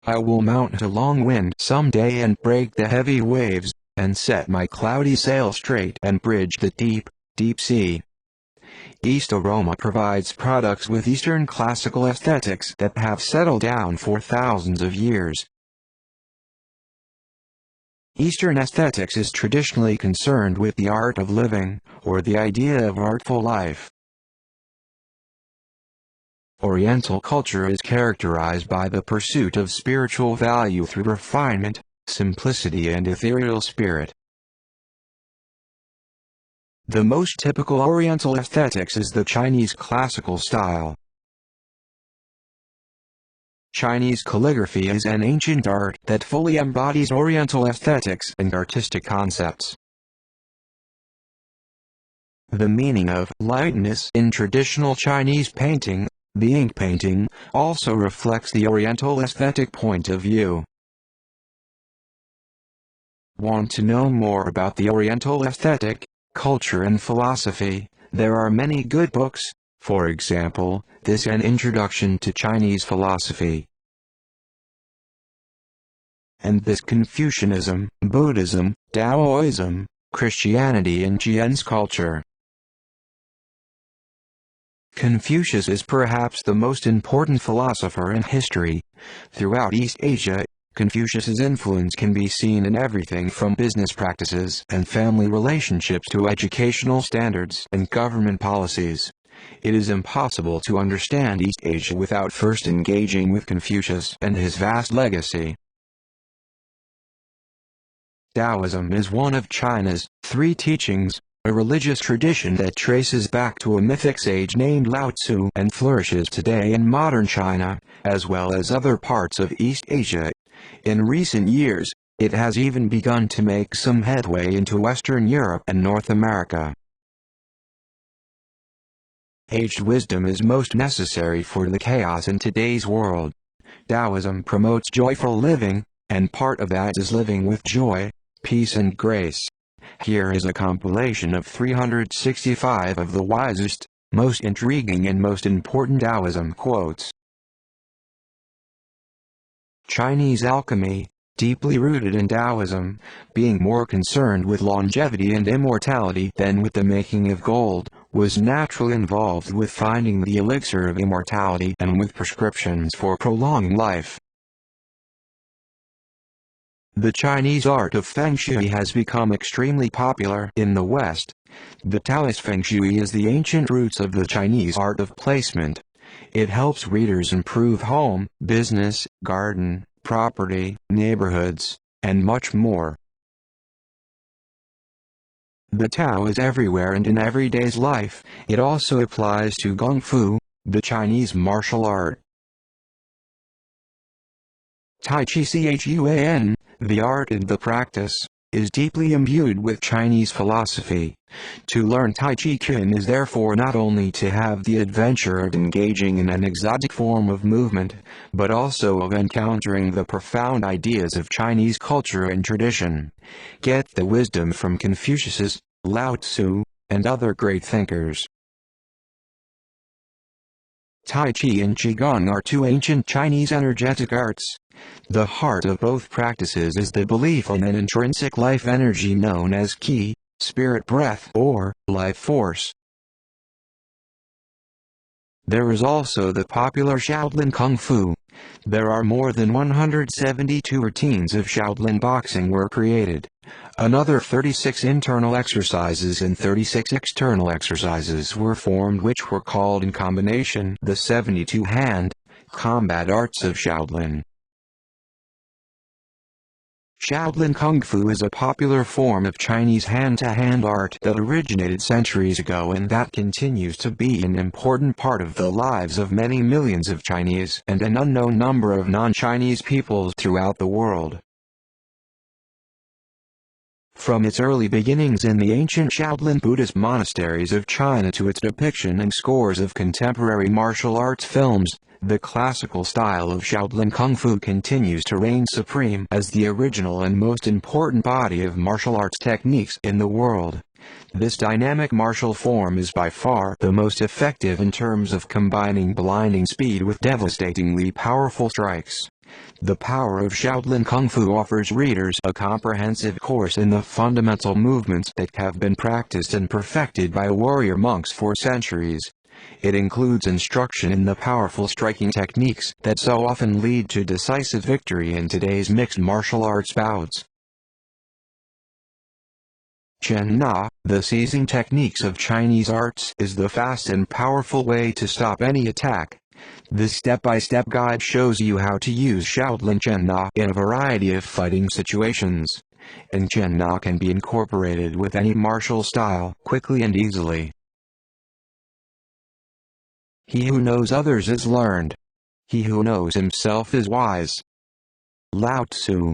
I will mount a long wind someday and break the heavy waves, and set my cloudy sail straight and bridge the deep, deep sea. East Aroma provides products with Eastern classical aesthetics that have settled down for thousands of years. Eastern aesthetics is traditionally concerned with the art of living, or the idea of artful life. Oriental culture is characterized by the pursuit of spiritual value through refinement, simplicity and ethereal spirit. The most typical Oriental aesthetics is the Chinese classical style. Chinese calligraphy is an ancient art that fully embodies Oriental aesthetics and artistic concepts. The meaning of lightness in traditional Chinese painting, the ink painting, also reflects the Oriental aesthetic point of view. Want to know more about the Oriental aesthetic, culture and philosophy? There are many good books. For example, this An Introduction to Chinese Philosophy, and this Confucianism, Buddhism, Taoism, Christianity and Chinese culture. Confucius is perhaps the most important philosopher in history. Throughout East Asia, Confucius's influence can be seen in everything from business practices and family relationships to educational standards and government policies. It is impossible to understand East Asia without first engaging with Confucius and his vast legacy. Taoism is one of China's three teachings, a religious tradition that traces back to a mythic sage named Lao Tzu and flourishes today in modern China, as well as other parts of East Asia. In recent years, it has even begun to make some headway into Western Europe and North America. Aged wisdom is most necessary for the chaos in today's world. Taoism promotes joyful living, and part of that is living with joy, peace and grace. Here is a compilation of 365 of the wisest, most intriguing and most important Taoism quotes. Chinese alchemy, deeply rooted in Taoism, being more concerned with longevity and immortality than with the making of gold, was naturally involved with finding the elixir of immortality and with prescriptions for prolonging life. The Chinese art of Feng Shui has become extremely popular in the West. The Taoist Feng Shui is the ancient roots of the Chinese art of placement. It helps readers improve home, business, garden, property, neighborhoods, and much more. The Tao is everywhere and in everyday's life. It also applies to Kung Fu, the Chinese martial art. Tai Chi Chuan, the art and the practice, is deeply imbued with Chinese philosophy. To learn Tai Chi Chuan is therefore not only to have the adventure of engaging in an exotic form of movement, but also of encountering the profound ideas of Chinese culture and tradition. Get the wisdom from Confucius, Lao Tzu, and other great thinkers. Tai Chi and Qigong are two ancient Chinese energetic arts. The heart of both practices is the belief in an intrinsic life energy known as qi, spirit breath or life force. There is also the popular Shaodlin Kung Fu. There are more than 172 routines of Shaolin boxing were created. Another 36 internal exercises and 36 external exercises were formed, which were called in combination the 72-hand combat arts of Shaolin. Shaodlin Kung Fu is a popular form of Chinese hand-to-hand art that originated centuries ago and that continues to be an important part of the lives of many millions of Chinese and an unknown number of non-Chinese peoples throughout the world. From its early beginnings in the ancient Shaolin Buddhist monasteries of China to its depiction in scores of contemporary martial arts films, the classical style of Shaodlin Kung Fu continues to reign supreme as the original and most important body of martial arts techniques in the world. This dynamic martial form is by far the most effective in terms of combining blinding speed with devastatingly powerful strikes. The Power of Shaodlin Kung Fu offers readers a comprehensive course in the fundamental movements that have been practiced and perfected by warrior monks for centuries. It includes instruction in the powerful striking techniques that so often lead to decisive victory in today's mixed martial arts bouts. Chen Na, the seizing techniques of Chinese arts, is the fast and powerful way to stop any attack. This step-by-step guide shows you how to use Shaodlin Chen Na in a variety of fighting situations. And Chen Na can be incorporated with any martial style quickly and easily. He who knows others is learned. He who knows himself is wise. Lao Tzu.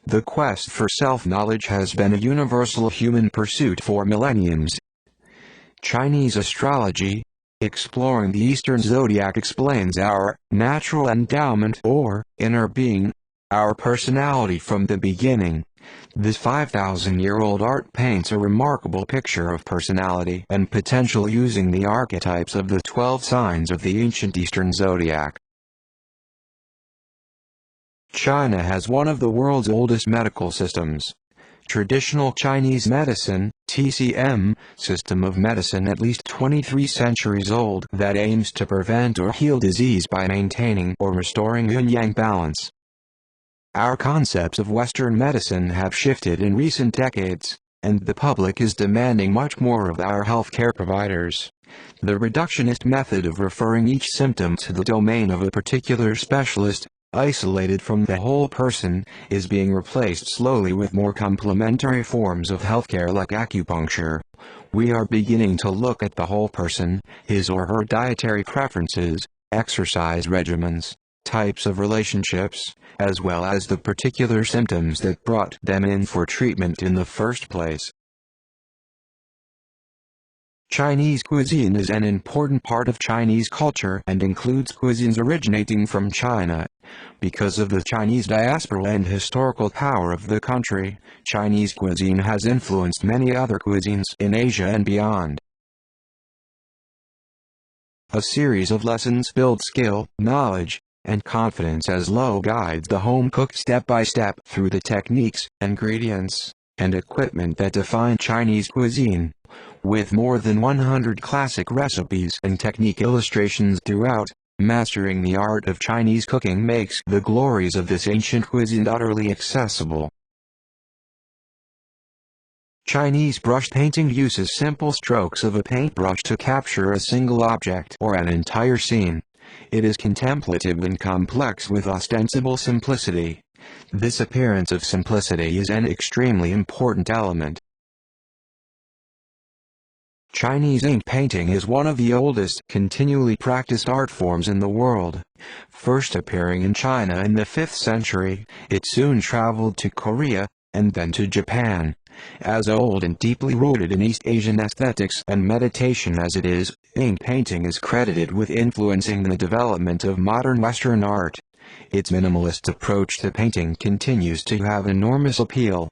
The quest for self-knowledge has been a universal human pursuit for millenniums. Chinese astrology, exploring the Eastern zodiac, explains our natural endowment or inner being, our personality from the beginning. This 5,000-year-old art paints a remarkable picture of personality and potential using the archetypes of the 12 signs of the ancient Eastern zodiac. China has one of the world's oldest medical systems. Traditional Chinese medicine, TCM, system of medicine at least 23 centuries old that aims to prevent or heal disease by maintaining or restoring yin-yang balance. Our concepts of Western medicine have shifted in recent decades, and the public is demanding much more of our healthcare providers. The reductionist method of referring each symptom to the domain of a particular specialist, isolated from the whole person, is being replaced slowly with more complementary forms of healthcare like acupuncture. We are beginning to look at the whole person, his or her dietary preferences, exercise regimens, types of relationships, as well as the particular symptoms that brought them in for treatment in the first place. Chinese cuisine is an important part of Chinese culture and includes cuisines originating from China. Because of the Chinese diaspora and historical power of the country, Chinese cuisine has influenced many other cuisines in Asia and beyond. A series of lessons build skill, knowledge, and confidence as Lao guides the home cook step by step through the techniques, ingredients, and equipment that define Chinese cuisine. With more than 100 classic recipes and technique illustrations throughout, mastering the art of Chinese cooking makes the glories of this ancient cuisine utterly accessible. Chinese brush painting uses simple strokes of a paintbrush to capture a single object or an entire scene. It is contemplative and complex with ostensible simplicity. This appearance of simplicity is an extremely important element. Chinese ink painting is one of the oldest continually practiced art forms in the world. First appearing in China in the 5th century, it soon traveled to Korea, and then to Japan. As old and deeply rooted in East Asian aesthetics and meditation as it is, ink painting is credited with influencing the development of modern Western art. Its minimalist approach to painting continues to have enormous appeal.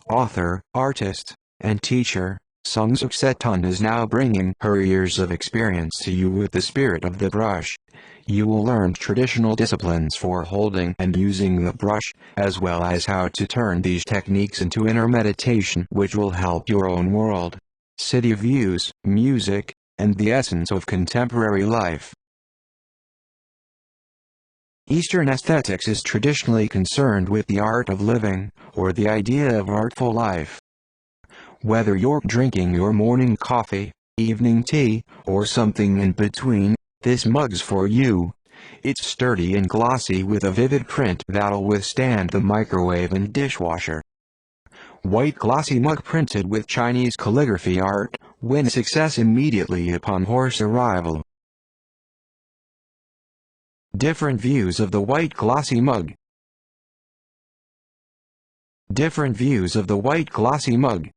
Author, artist, and teacher Sung Suk-setun is now bringing her years of experience to you with the spirit of the brush. You will learn traditional disciplines for holding and using the brush, as well as how to turn these techniques into inner meditation which will help your own world, city views, music, and the essence of contemporary life. Eastern aesthetics is traditionally concerned with the art of living, or the idea of artful life. Whether you're drinking your morning coffee, evening tea, or something in between, this mug's for you. It's sturdy and glossy with a vivid print that'll withstand the microwave and dishwasher. White glossy mug printed with Chinese calligraphy art wins success immediately upon horse arrival. Different views of the white glossy mug. Different views of the white glossy mug.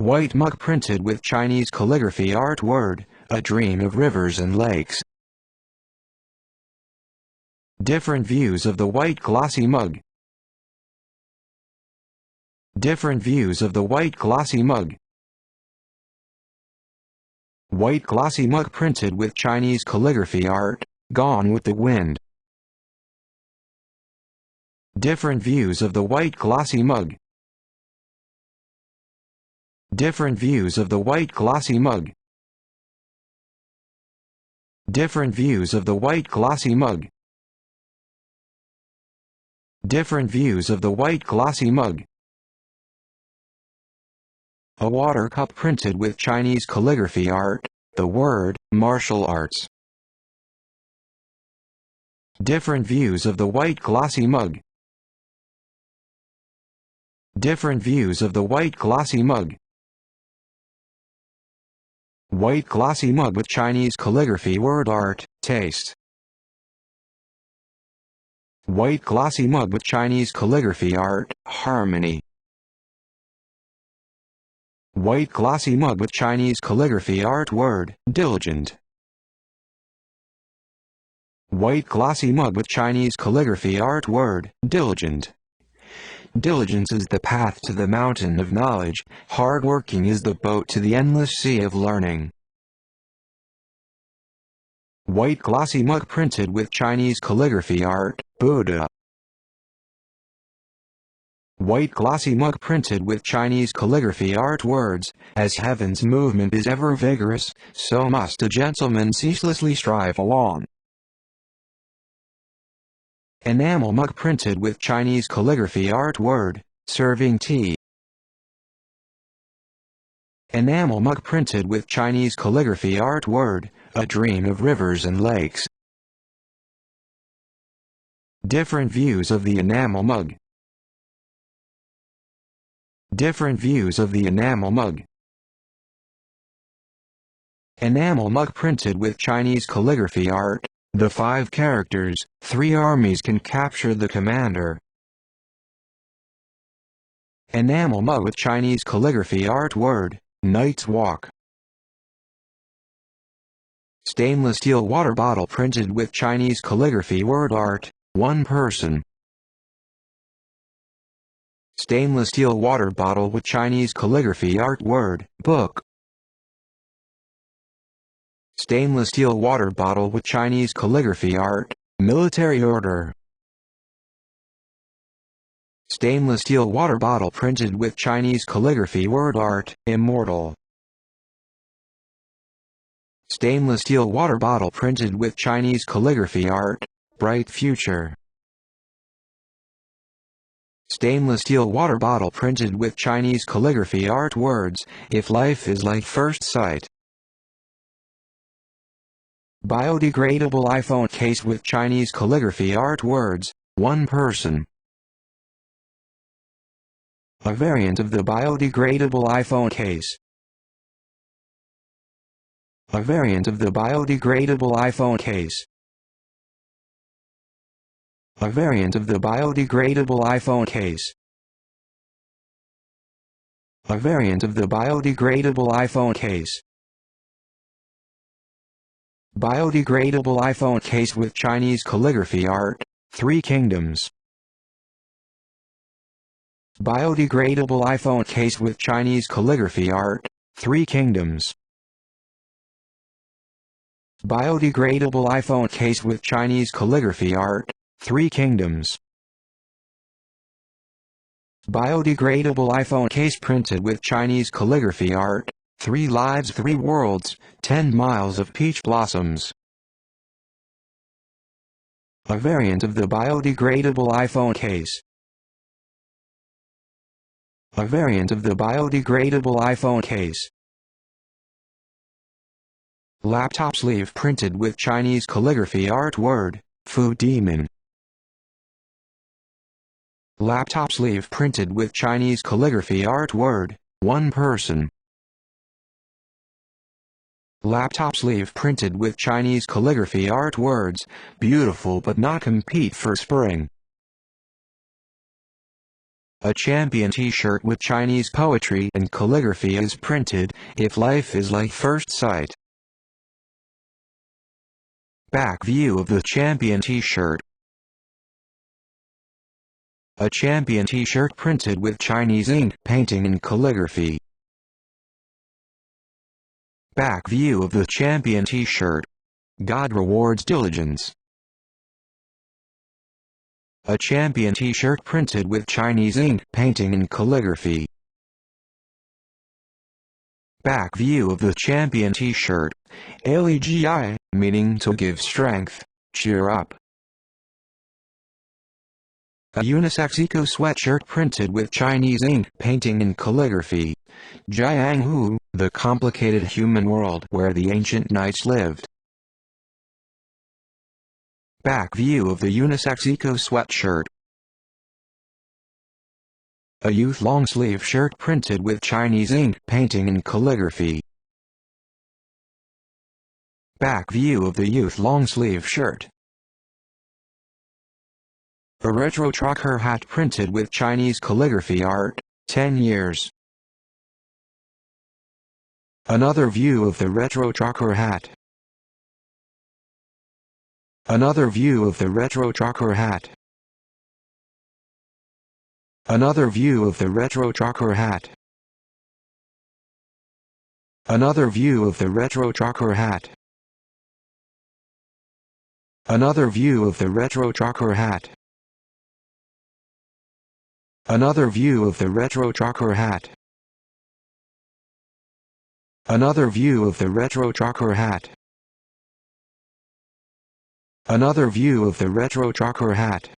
White mug printed with Chinese calligraphy art word, a dream of rivers and lakes. Different views of the white glossy mug. Different views of the white glossy mug. White glossy mug printed with Chinese calligraphy art, Gone with the wind. Different views of the white glossy mug. Different views of the white glossy mug. Different views of the white glossy mug. Different views of the white glossy mug. A water cup printed with Chinese calligraphy art. The word, martial arts. Different views of the white glossy mug. Different views of the white glossy mug. White glossy mug with Chinese calligraphy word art, taste. White glossy mug with Chinese calligraphy art, harmony. White glossy mug with Chinese calligraphy art word, diligent. White glossy mug with Chinese calligraphy art word, diligent. Diligence is the path to the mountain of knowledge, hard working is the boat to the endless sea of learning. White glossy mug printed with Chinese calligraphy art, Buddha. White glossy mug printed with Chinese calligraphy art words, as heaven's movement is ever vigorous, so must a gentleman ceaselessly strive along. Enamel mug printed with Chinese calligraphy art word, serving tea. Enamel mug printed with Chinese calligraphy art word, a dream of rivers and lakes. Different views of the enamel mug. Different views of the enamel mug. Enamel mug printed with Chinese calligraphy art. The 5 characters, 3 armies can capture the commander. Enamel mug with Chinese calligraphy art word, Night's Walk. Stainless steel water bottle printed with Chinese calligraphy word art, one person. Stainless steel water bottle with Chinese calligraphy art word, book. Stainless steel water bottle with Chinese calligraphy art, military order. Stainless steel water bottle printed with Chinese calligraphy word art, immortal. Stainless steel water bottle printed with Chinese calligraphy art, bright future. Stainless steel water bottle printed with Chinese calligraphy art words, if life is like first sight. Biodegradable iPhone case with Chinese calligraphy art words, one person. A variant of the biodegradable iPhone case. A variant of the biodegradable iPhone case. A variant of the biodegradable iPhone case. A variant of the biodegradable iPhone case. Biodegradable iPhone case with Chinese calligraphy art, 3 kingdoms. Biodegradable iPhone case with Chinese calligraphy art, 3 kingdoms. Biodegradable iPhone case with Chinese calligraphy art, 3 kingdoms. Biodegradable iPhone case printed with Chinese calligraphy art, 3 lives 3 worlds, 10 miles of peach blossoms. A variant of the biodegradable iPhone case. A variant of the biodegradable iPhone case. Laptop sleeve printed with Chinese calligraphy art word, Fu Demon. Laptop sleeve printed with Chinese calligraphy art word, one person. Laptop sleeve printed with Chinese calligraphy art words, beautiful but not compete for spring. A champion t-shirt with Chinese poetry and calligraphy is printed, if life is like first sight. Back view of the champion t-shirt. A champion t-shirt printed with Chinese ink painting and calligraphy. Back view of the champion t-shirt. God rewards diligence. A champion T-shirt printed with Chinese ink painting and calligraphy. Back view of the champion T-shirt. ALEGI, meaning to give strength, cheer up. A unisex eco sweatshirt printed with Chinese ink painting and calligraphy. Jianghu, the complicated human world where the ancient knights lived. Back view of the unisex eco sweatshirt. A youth long-sleeve shirt printed with Chinese ink painting and calligraphy. Back view of the youth long-sleeve shirt. A retro trucker hat printed with Chinese calligraphy art, 10 years. Another view of the retro trucker hat. Another view of the retro trucker hat. Another view of the retro trucker hat. Another view of the retro trucker hat. Another view of the retro trucker hat. Another view of the retro trucker hat. Another view of the retro trucker hat. Another view of the retro trucker hat.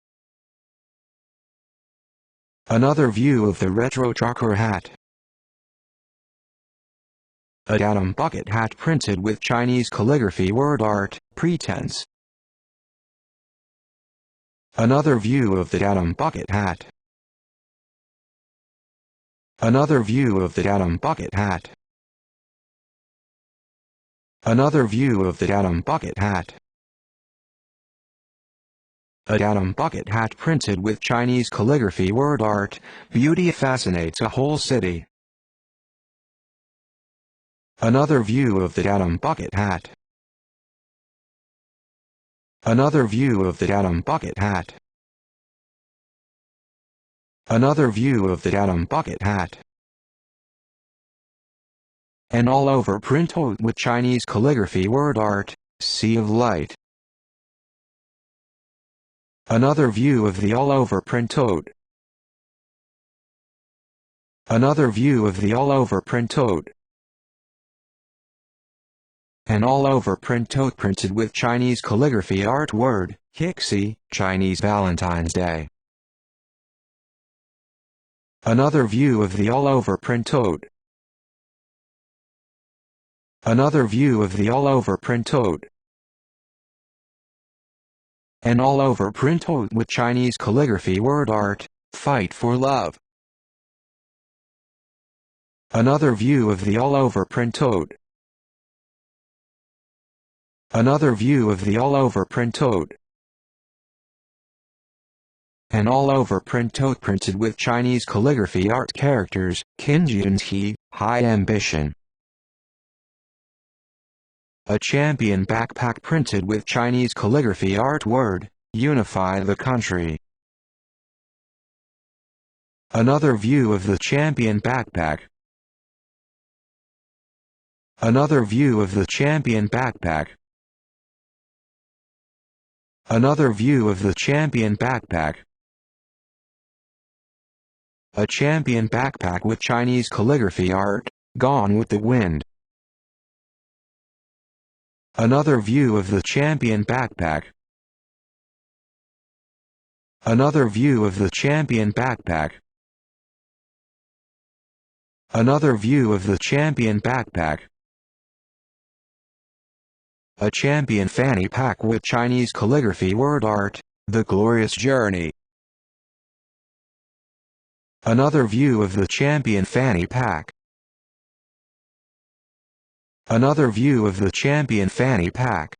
Another view of the retro trucker hat. A datum bucket hat printed with Chinese calligraphy word art, pretense. Another view of the datum bucket hat. Another view of the datum bucket hat. Another view of the datum bucket hat. A datum bucket hat printed with Chinese calligraphy word art, beauty fascinates a whole city. Another view of the datum bucket hat. Another view of the datum bucket hat. Another view of the datum bucket hat. An all-over printout with Chinese calligraphy word art, sea of light. Another view of the all-over printout. Another view of the all-over printout. An all-over printout printed with Chinese calligraphy art word, Kixi, Chinese Valentine's Day. Another view of the all-over printout. Another view of the all-over printout. An all-over printout with Chinese calligraphy word art, fight for love. Another view of the all-over printout. Another view of the all-over printout. An all-over printout printed with Chinese calligraphy art characters, Qinjianqi, high ambition. A champion backpack printed with Chinese calligraphy art word, unify the country. Another view of the champion backpack. Another view of the champion backpack. Another view of the champion backpack. A champion backpack with Chinese calligraphy art, gone with the wind. Another view of the champion backpack. Another view of the champion backpack. Another view of the champion backpack. A champion fanny pack with Chinese calligraphy word art, the glorious journey. Another view of the champion fanny pack. Another view of the champion fanny pack.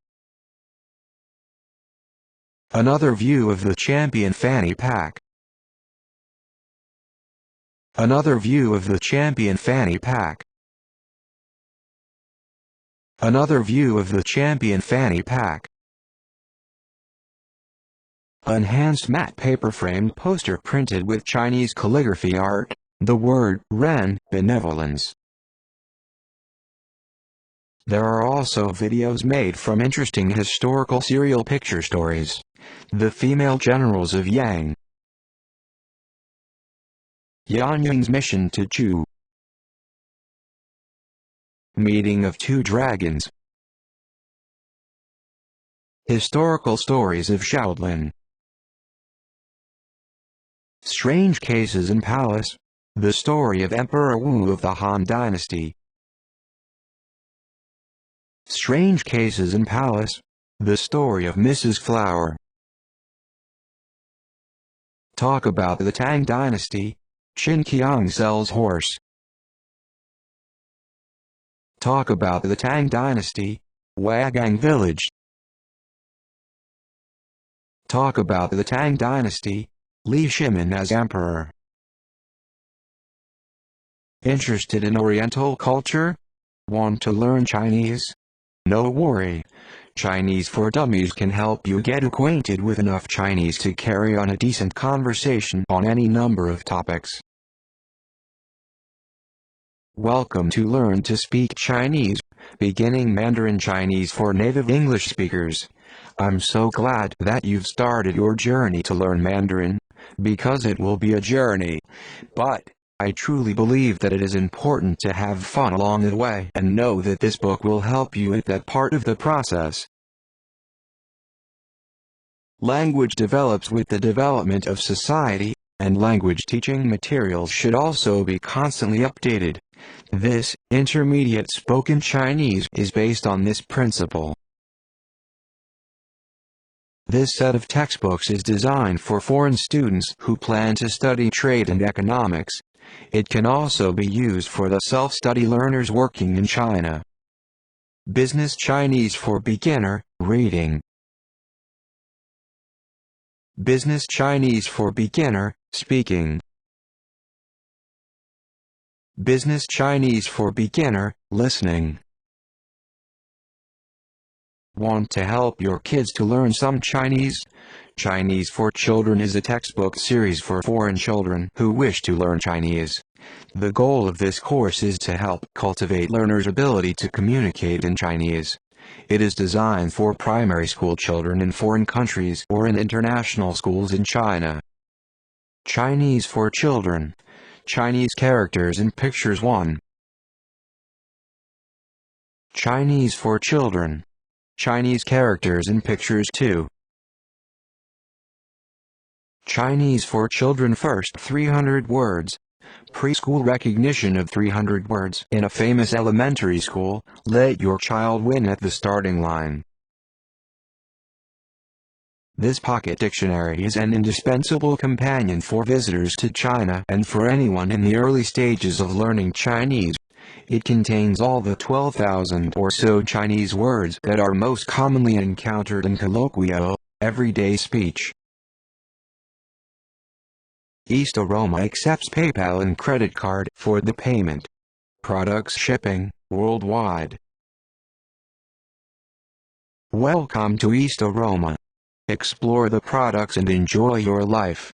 Another view of the champion fanny pack. Another view of the champion fanny pack. Another view of the champion fanny pack. Enhanced matte paper framed poster printed with Chinese calligraphy art, the word Ren, benevolence. There are also videos made from interesting historical serial picture stories. The female generals of Yang. Yan Ying's mission to Chu. Meeting of two dragons. Historical stories of Shaodlin. Strange cases in palace. The story of Emperor Wu of the Han Dynasty. Strange cases in palace. The story of Mrs. Flower. Talk about the Tang Dynasty. Qin Qiang sells horse. Talk about the Tang Dynasty. Wagang village. Talk about the Tang Dynasty. Li Shimin as emperor. Interested in Oriental culture? Want to learn Chinese? No worry. Chinese for Dummies can help you get acquainted with enough Chinese to carry on a decent conversation on any number of topics. Welcome to Learn to Speak Chinese, beginning Mandarin Chinese for native English speakers. I'm so glad that you've started your journey to learn Mandarin, because it will be a journey. But I truly believe that it is important to have fun along the way and know that this book will help you at that part of the process. Language develops with the development of society, and language teaching materials should also be constantly updated. This intermediate spoken Chinese is based on this principle. This set of textbooks is designed for foreign students who plan to study trade and economics. It can also be used for the self-study learners working in China. Business Chinese for beginner, reading. Business Chinese for beginner, speaking. Business Chinese for beginner, listening. Want to help your kids to learn some Chinese? Chinese for Children is a textbook series for foreign children who wish to learn Chinese. The goal of this course is to help cultivate learners' ability to communicate in Chinese. It is designed for primary school children in foreign countries or in international schools in China. Chinese for Children. Chinese characters and pictures 1. Chinese for Children. Chinese characters and pictures 2. Chinese for Children first 300 words. Preschool recognition of 300 words in a famous elementary school. Let your child win at the starting line. This pocket dictionary is an indispensable companion for visitors to China and for anyone in the early stages of learning Chinese. It contains all the 12,000 or so Chinese words that are most commonly encountered in colloquial, everyday speech. East Aroma accepts PayPal and credit card for the payment. Products shipping worldwide. Welcome to East Aroma. Explore the products and enjoy your life.